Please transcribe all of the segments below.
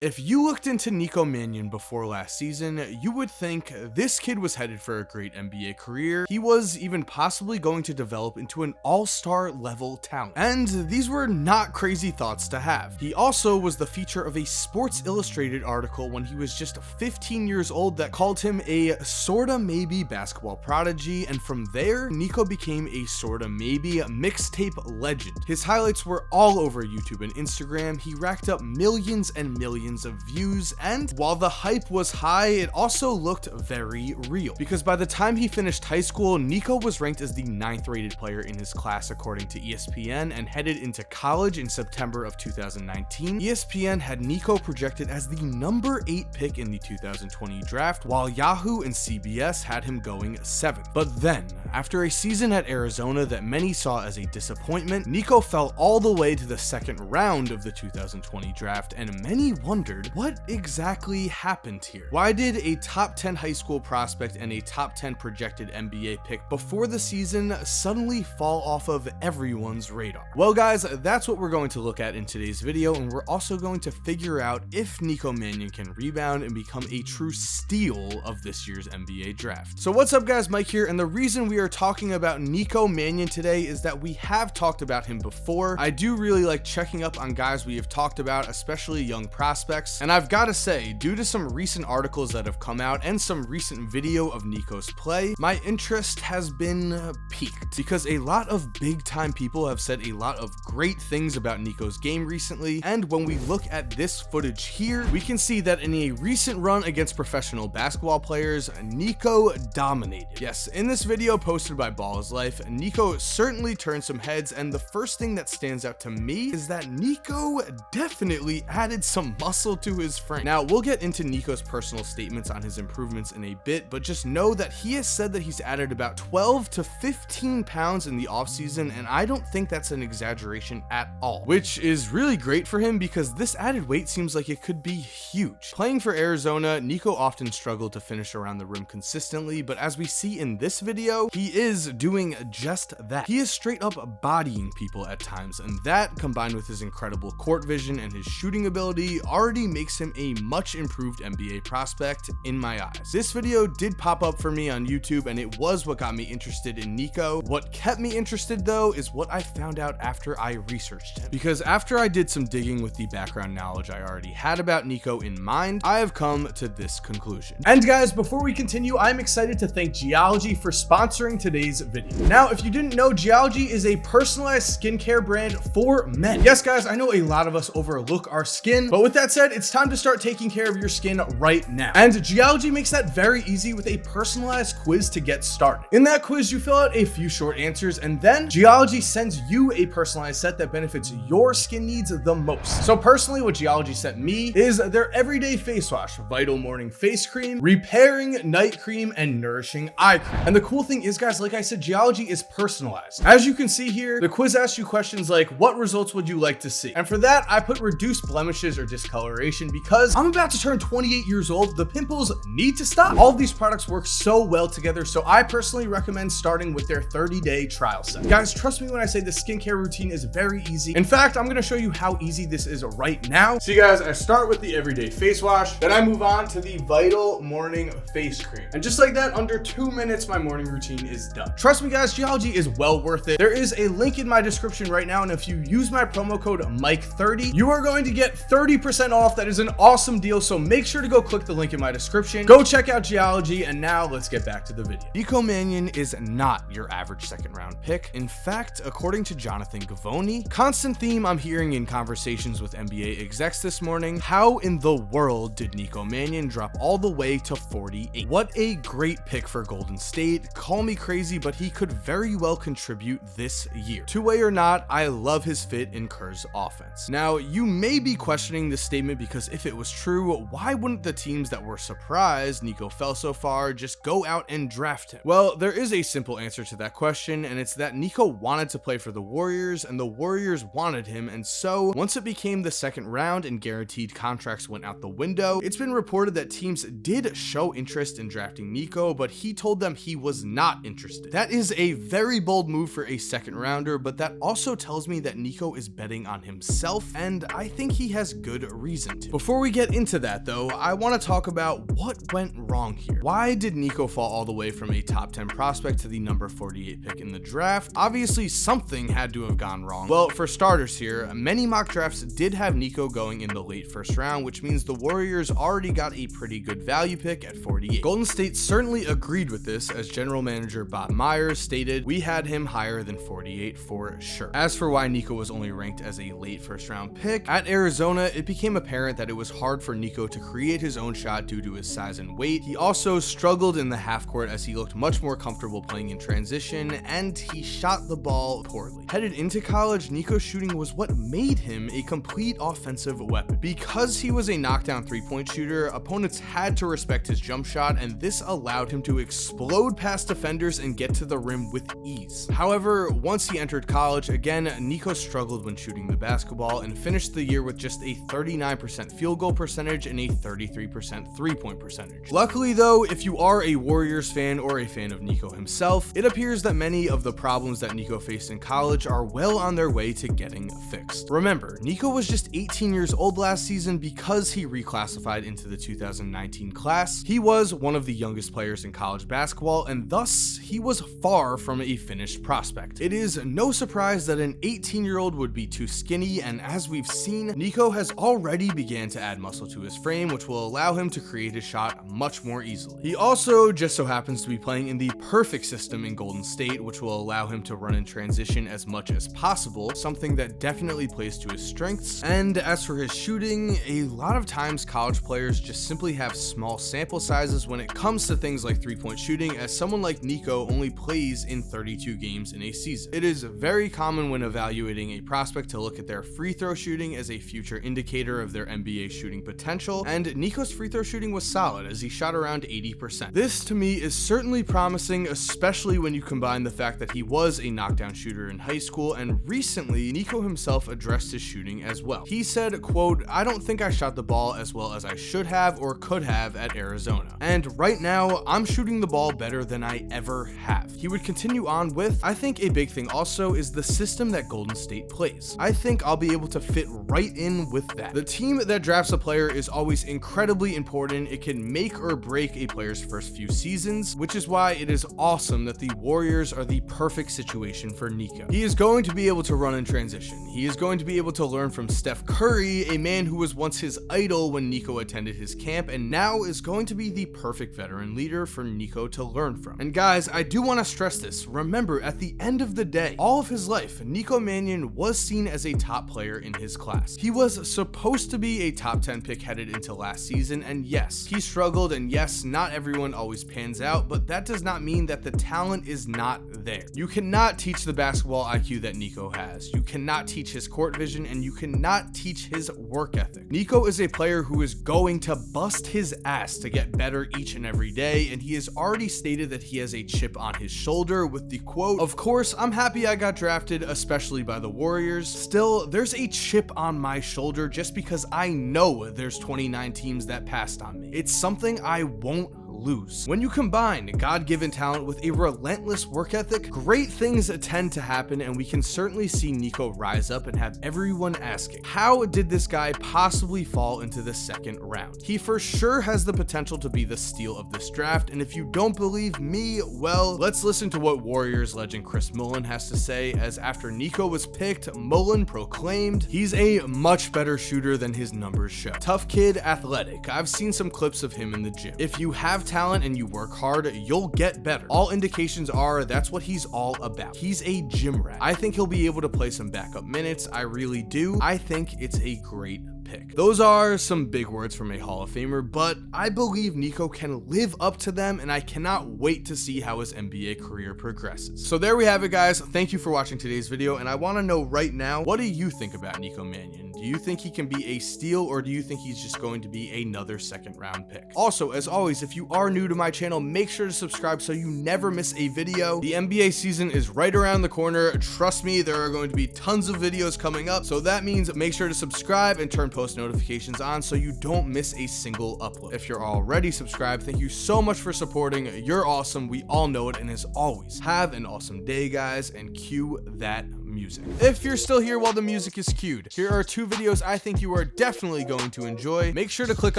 If you looked into Nico Mannion before last season, you would think this kid was headed for a great NBA career. He was even possibly going to develop into an all-star level talent. And these were not crazy thoughts to have. He also was the feature of a Sports Illustrated article when he was just 15 years old that called him a sorta maybe basketball prodigy, and from there, Nico became a sorta maybe mixtape legend. His highlights were all over YouTube and Instagram. He racked up millions and millions of views, and while the hype was high, it also looked very real, because by the time he finished high school, Nico was ranked as the 9th rated player in his class according to ESPN, and headed into college in September of 2019. ESPN had Nico projected as the number 8 pick in the 2020 draft, while Yahoo and CBS had him going 7th. But then, after a season at Arizona that many saw as a disappointment, Nico fell all the way to the second round of the 2020 draft, and many wondered what exactly happened here. Why did a top 10 high school prospect and a top 10 projected NBA pick before the season suddenly fall off of everyone's radar? Well guys, that's what we're going to look at in today's video, and we're also going to figure out if Nico Mannion can rebound and become a true steal of this year's NBA draft. So what's up guys, Mike here, and the reason we are talking about Nico Mannion today is that we have talked about him before. I do really like checking up on guys we have talked about, especially young prospects, and I've got to say, due to some recent articles that have come out and some recent video of Nico's play, my interest has been piqued, because a lot of big time people have said a lot of great things about Nico's game recently, and when we look at this footage here, we can see that in a recent run against professional basketball players, Nico dominated. Yes, in this video posted by Ball is Life, Nico certainly turned some heads, and the first thing that stands out to me is that Nico definitely added some muscle to his frame. Now, we'll get into Nico's personal statements on his improvements in a bit, but just know that he has said that he's added about 12 to 15 pounds in the offseason, and I don't think that's an exaggeration at all, which is really great for him because this added weight seems like it could be huge. Playing for Arizona, Nico often struggled to finish around the rim consistently, but as we see in this video, he is doing just that. He is straight up bodying people at times, and that, combined with his incredible court vision and his shooting ability, already makes him a much improved NBA prospect in my eyes. This video did pop up for me on YouTube, and it was what got me interested in Nico. What kept me interested though is what I found out after I researched him, because after I did some digging with the background knowledge I already had about Nico in mind, I have come to this conclusion. And guys, before we continue, I'm excited to thank Geology for sponsoring today's video. Now, if you didn't know, Geology is a personalized skincare brand for men. Yes guys, I know a lot of us overlook our skin, but with that said, it's time to start taking care of your skin right now. And Geology makes that very easy with a personalized quiz to get started. In that quiz, you fill out a few short answers, and then Geology sends you a personalized set that benefits your skin needs the most. So personally, what Geology sent me is their everyday face wash, Vital Morning Face Cream, Repairing Night Cream, and Nourishing Eye Cream. And the cool thing is, guys, like I said, Geology is personalized. As you can see here, the quiz asks you questions like, what results would you like to see? And for that, I put reduced blemishes or discoloration, because I'm about to turn 28 years old. The pimples need to stop. All of these products work so well together, so I personally recommend starting with their 30-day trial set. Guys, trust me when I say the skincare routine is very easy. In fact, I'm gonna show you how easy this is right now. See guys, I start with the everyday face wash, then I move on to the Vital Morning Face Cream. And just like that, under 2 minutes, my morning routine is done. Trust me guys, Geology is well worth it. There is a link in my description right now, and if you use my promo code Mike30, you are going to get 30% off. That is an awesome deal, so make sure to go click the link in my description. Go check out Geology, and now let's get back to the video. Nico Mannion is not your average second round pick. In fact, according to Jonathan Gavoni, constant theme I'm hearing in conversations with NBA execs this morning, how in the world did Nico Mannion drop all the way to 48? What a great pick for Golden State. Call me crazy, but he could very well contribute this year. Two-way or not, I love his fit in Kerr's offense. Now, you may be questioning this statement because if it was true, why wouldn't the teams that were surprised Nico fell so far just go out and draft him? Well, there is a simple answer to that question, and it's that Nico wanted to play for the Warriors, and the Warriors wanted him, and so once it became the second round and guaranteed contracts went out the window, it's been reported that teams did show interest in drafting Nico, but he told them he was not interested. That is a very bold move for a second rounder, but that also tells me that Nico is betting on himself, and I think he has good reason. reason to. Before we get into that though, I want to talk about what went wrong here. Why did Nico fall all the way from a top 10 prospect to the number 48 pick in the draft? Obviously something had to have gone wrong. Well, for starters here, many mock drafts did have Nico going in the late first round, which means the Warriors already got a pretty good value pick at 48. Golden State certainly agreed with this, as general manager Bob Myers stated, "We had him higher than 48 for sure." As for why Nico was only ranked as a late first round pick, at Arizona, it became apparent that it was hard for Nico to create his own shot due to his size and weight. He also struggled in the half court as he looked much more comfortable playing in transition, and he shot the ball poorly. Headed into college, Nico's shooting was what made him a complete offensive weapon. Because he was a knockdown three-point shooter, opponents had to respect his jump shot, and this allowed him to explode past defenders and get to the rim with ease. However, once he entered college, again, Nico struggled when shooting the basketball and finished the year with just a 39% field goal percentage and a 33% three-point percentage. Luckily though, if you are a Warriors fan or a fan of Nico himself, it appears that many of the problems that Nico faced in college are well on their way to getting fixed. Remember, Nico was just 18 years old last season because he reclassified into the 2019 class. He was one of the youngest players in college basketball, and thus he was far from a finished prospect. It is no surprise that an 18-year-old would be too skinny, and as we've seen, Nico has already began to add muscle to his frame, which will allow him to create his shot much more easily. He also just so happens to be playing in the perfect system in Golden State, which will allow him to run in transition as much as possible, something that definitely plays to his strengths. And as for his shooting, a lot of times college players just simply have small sample sizes when it comes to things like three-point shooting, as someone like Nico only plays in 32 games in a season. It is very common when evaluating a prospect to look at their free throw shooting as a future indicator of their NBA shooting potential, and Nico's free throw shooting was solid as he shot around 80%. This to me is certainly promising, especially when you combine the fact that he was a knockdown shooter in high school, and recently Nico himself addressed his shooting as well. He said, quote, "I don't think I shot the ball as well as I should have or could have at Arizona. And right now, I'm shooting the ball better than I ever have." He would continue on with, "I think a big thing also is the system that Golden State plays. I think I'll be able to fit right in with that. The team that drafts a player is always incredibly important. It can make or break a player's first few seasons, which is why it is awesome that the Warriors are the perfect situation for Nico. He is going to be able to run in transition. He is going to be able to learn from Steph Curry, a man who was once his idol when Nico attended his camp, and now is going to be the perfect veteran leader for Nico to learn from." And guys, I do want to stress this. Remember, at the end of the day, all of his life, Nico Mannion was seen as a top player in his class. He was supposed to be a top 10 pick headed into last season, and yes, he struggled, and yes, not everyone always pans out, but that does not mean that the talent is not there. You cannot teach the basketball IQ that Nico has. You cannot teach his court vision, and you cannot teach his work ethic. Nico is a player who is going to bust his ass to get better each and every day, and he has already stated that he has a chip on his shoulder with the quote, "Of course, I'm happy I got drafted, especially by the Warriors. Still, there's a chip on my shoulder just because I know there's 29 teams that passed on me. It's something I won't lose." When you combine God-given talent with a relentless work ethic, great things tend to happen, and we can certainly see Nico rise up and have everyone asking, how did this guy possibly fall into the second round? He for sure has the potential to be the steal of this draft, and if you don't believe me, well, let's listen to what Warriors legend Chris Mullin has to say, as after Nico was picked, Mullin proclaimed, "He's a much better shooter than his numbers show. Tough kid, athletic. I've seen some clips of him in the gym. If you have talent and you work hard, you'll get better. All indications are that's what he's all about. He's a gym rat. I think he'll be able to play some backup minutes. I really do. I think it's a great pick." Those are some big words from a Hall of Famer, but I believe Nico can live up to them, and I cannot wait to see how his NBA career progresses. So there we have it, guys. Thank you for watching today's video, and I want to know right now, what do you think about Nico Mannion? Do you think he can be a steal, or do you think he's just going to be another second round pick? Also, as always, if you are new to my channel, make sure to subscribe so you never miss a video. The NBA season is right around the corner. Trust me, there are going to be tons of videos coming up, so that means make sure to subscribe and turn post notifications on so you don't miss a single upload. If you're already subscribed, thank you so much for supporting. You're awesome. We all know it, and as always, have an awesome day, guys, and cue that music. music. If you're still here while the music is cued, here are 2 videos I think you are definitely going to enjoy. Make sure to click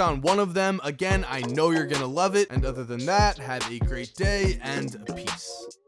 on one of them. Again, I know you're gonna love it. And other than that, have a great day and peace.